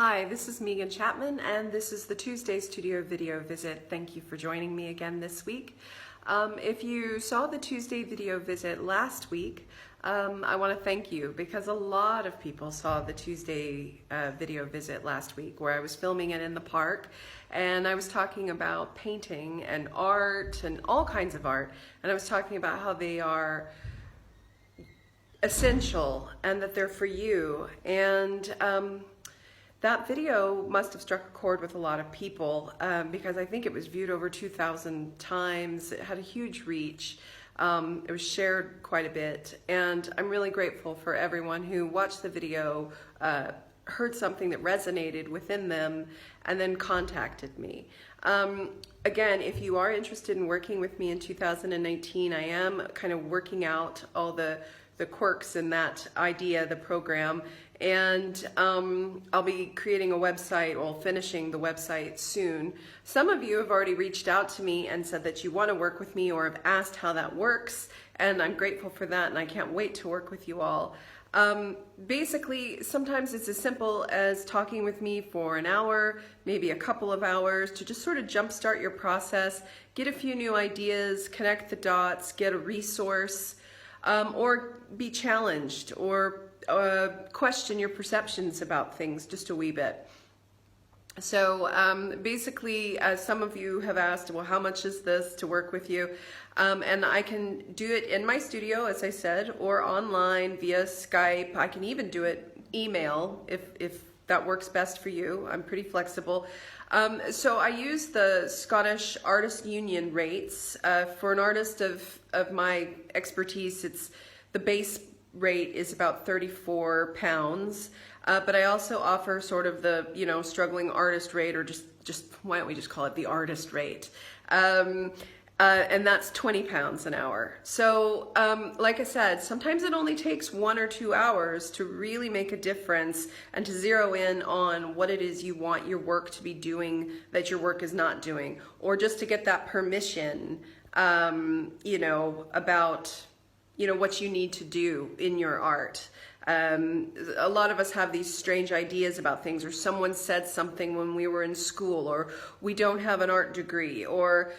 Hi, this is Megan Chapman, and this is the Tuesday Studio Video Visit. Thank you for joining me again this week. If you saw the Tuesday Video Visit last week, I want to thank you because a lot of people saw the Tuesday Video Visit last week where I was filming it in the park and I was talking about painting and art and all kinds of art, and I was talking about how they are essential and that they're for you. And that video must have struck a chord with a lot of people because I think it was viewed over 2,000 times. It had a huge reach. It was shared quite a bit, and I'm really grateful for everyone who watched the video, heard something that resonated within them, and then contacted me. Again, if you are interested in working with me in 2019, I am kind of working out all the quirks in that idea, the program, and I'll be creating a website, or finishing the website soon. Some of you have already reached out to me and said that you want to work with me or have asked how that works, and I'm grateful for that, and I can't wait to work with you all. Basically, sometimes it's as simple as talking with me for an hour, maybe a couple of hours, to just sort of jumpstart your process, get a few new ideas, connect the dots, get a resource, or be challenged, or question your perceptions about things just a wee bit. So basically, some of you have asked, well, how much is this to work with you? And I can do it in my studio, as I said, or online via Skype. I can even do it email if that works best for you. I'm pretty flexible. So I use the Scottish Artist Union rates. For an artist of my expertise, it's the base rate is about £34, but I also offer sort of the struggling artist rate, or just why don't we just call it the artist rate, and that's £20 an hour. So like I said, sometimes it only takes 1 or 2 hours to really make a difference and to zero in on what it is you want your work to be doing that your work is not doing, or just to get that permission about what you need to do in your art. A lot of us have these strange ideas about things, or someone said something when we were in school, or we don't have an art degree, or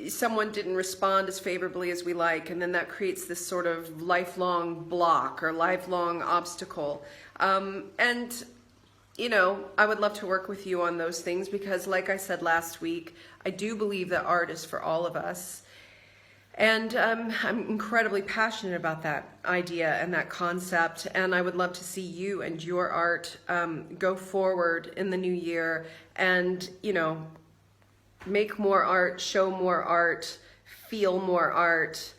someone didn't respond as favorably as we like, and then that creates this sort of lifelong block or lifelong obstacle. And I would love to work with you on those things because, like I said last week, I do believe that art is for all of us. And I'm incredibly passionate about that idea and that concept, and I would love to see you and your art go forward in the new year and, make more art, show more art, feel more art,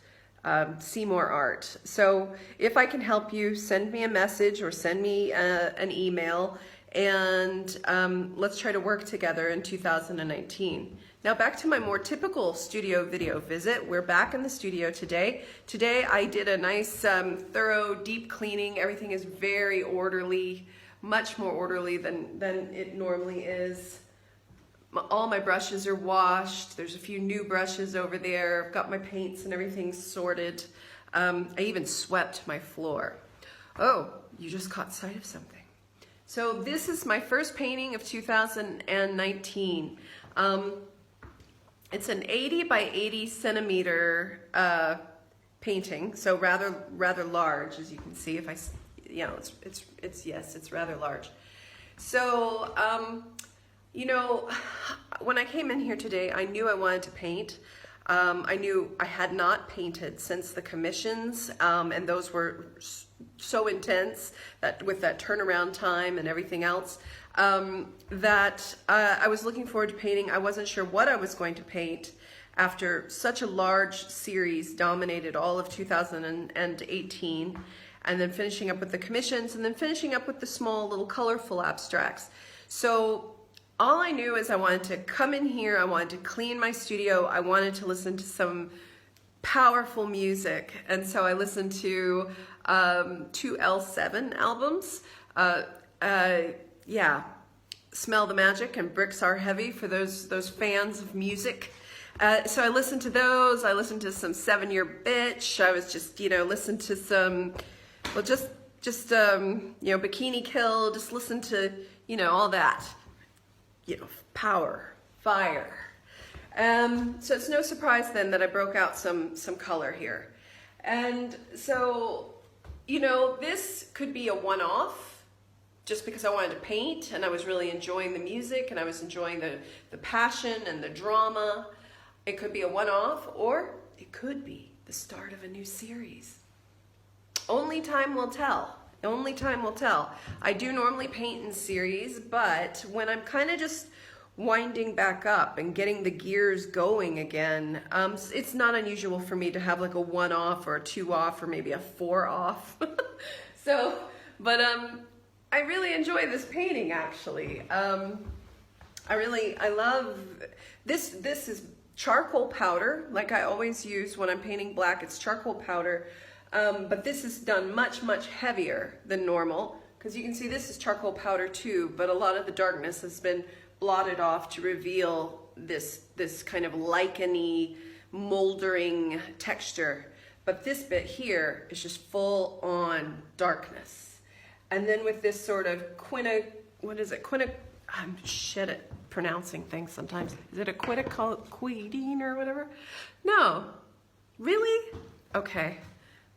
see more art. So if I can help you, send me a message or send me an email, and let's try to work together in 2019. Now back to my more typical studio video visit. We're back in the studio today. Today I did a nice thorough deep cleaning. Everything is very orderly, much more orderly than it normally is. All my brushes are washed. There's a few new brushes over there. I've got my paints and everything sorted. I even swept my floor. Oh, you just caught sight of something. So this is my first painting of 2019. It's an 80 by 80 centimeter painting, so rather large, as you can see. If it's rather large. So when I came in here today, I knew I wanted to paint. I knew I had not painted since the commissions, and those were so intense that with that turnaround time and everything else, that I was looking forward to painting. I wasn't sure what I was going to paint after such a large series dominated all of 2018, and then finishing up with the commissions, and then finishing up with the small little colorful abstracts. So all I knew is I wanted to come in here, I wanted to clean my studio, I wanted to listen to some powerful music, and so I listened to 2 L7 albums. Smell the Magic and Bricks Are Heavy for those fans of music. So I listened to those. I listened to some 7 Year Bitch. I was just, listened to some, well, just just, Bikini Kill, just listen to, all that, power, fire. So it's no surprise then that I broke out some color here. And so, this could be a one-off, just because I wanted to paint and I was really enjoying the music and I was enjoying the passion and the drama. It could be a one-off, or it could be the start of a new series. Only time will tell. Only time will tell. I do normally paint in series, but when I'm kind of just winding back up and getting the gears going again, it's not unusual for me to have like a one-off or a two-off or maybe a four-off. So, but I really enjoy this painting, actually. I love this. This is charcoal powder, like I always use when I'm painting black. It's charcoal powder, but this is done much heavier than normal, because you can see this is charcoal powder too, but a lot of the darkness has been blotted off to reveal this kind of lichen-y, moldering texture. But this bit here is just full on darkness. And then with this sort of I'm shit at pronouncing things sometimes. Is it a quinacridine or whatever? No. Really? Okay.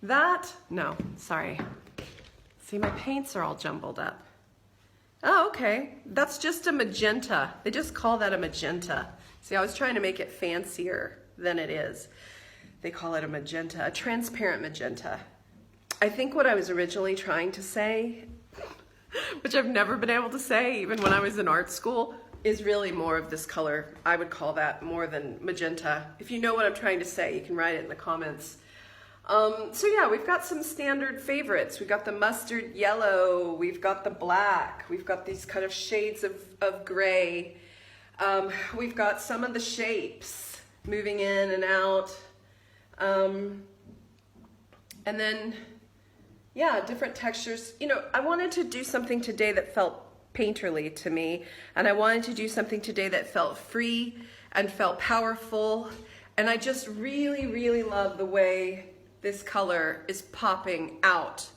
No, sorry. See, my paints are all jumbled up. Oh, okay. That's just a magenta. They just call that a magenta. See, I was trying to make it fancier than it is. They call it a magenta, a transparent magenta. I think what I was originally trying to say, which I've never been able to say even when I was in art school, is really more of this color. I would call that more than magenta. If you know what I'm trying to say, you can write it in the comments. So yeah, we've got some standard favorites. We've got the mustard yellow, we've got the black, we've got these kind of shades of gray. We've got some of the shapes moving in and out. And then, yeah, different textures. I wanted to do something today that felt painterly to me, and I wanted to do something today that felt free and felt powerful. And I just really love the way this color is popping out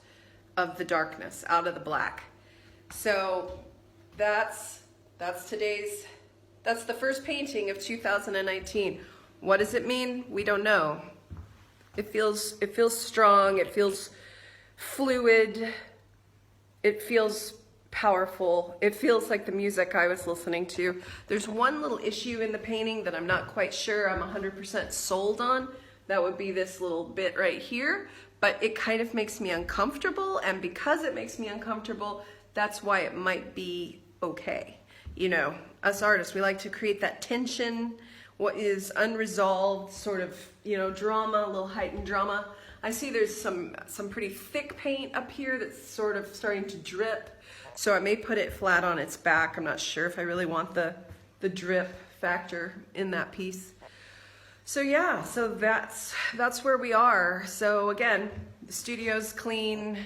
of the darkness, out of the black. So that's the first painting of 2019. What does it mean? We don't know. It feels strong, it feels fluid, it feels powerful, it feels like the music I was listening to. There's one little issue in the painting that I'm not quite sure I'm 100% sold on. That would be this little bit right here, but it kind of makes me uncomfortable, and because it makes me uncomfortable, that's why it might be okay. Us artists, we like to create that tension, what is unresolved sort of, drama, a little heightened drama. I see there's some pretty thick paint up here that's sort of starting to drip. So I may put it flat on its back. I'm not sure if I really want the drip factor in that piece. So yeah, so that's where we are. So again, the studio's clean.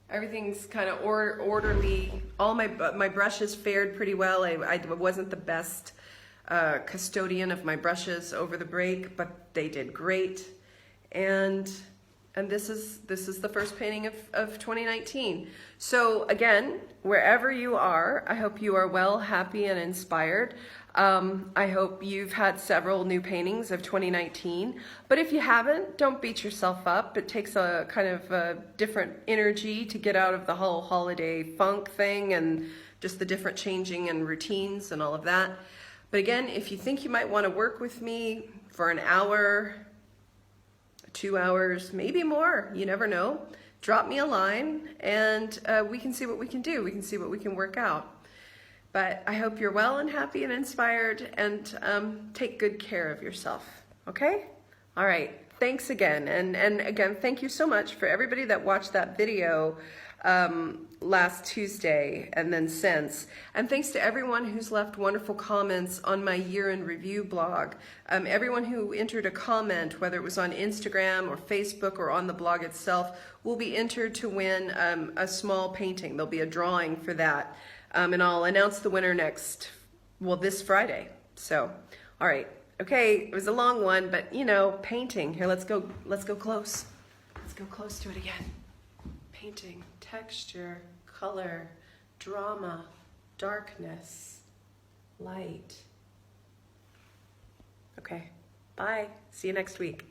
Everything's kind of orderly. All my brushes fared pretty well. I wasn't the best custodian of my brushes over the break, but they did great. And this is the first painting of 2019. So again, wherever you are, I hope you are well, happy, and inspired. I hope you've had several new paintings of 2019, but if you haven't, don't beat yourself up. It takes a kind of a different energy to get out of the whole holiday funk thing and just the different changing and routines and all of that. But again, if you think you might want to work with me for an hour, 2 hours, maybe more, you never know, drop me a line and we can see what we can do. We can see what we can work out. But I hope you're well and happy and inspired, and take good care of yourself, okay? All right, thanks again. And again, thank you so much for everybody that watched that video last Tuesday and then since. And thanks to everyone who's left wonderful comments on my year in review blog. Everyone who entered a comment, whether it was on Instagram or Facebook or on the blog itself, will be entered to win a small painting. There'll be a drawing for that. And I'll announce the winner this Friday. So, all right. Okay, it was a long one, but painting. Here, let's go close. Let's go close to it again. Painting. painting, texture, color, drama, darkness, light. Okay, bye. See you next week.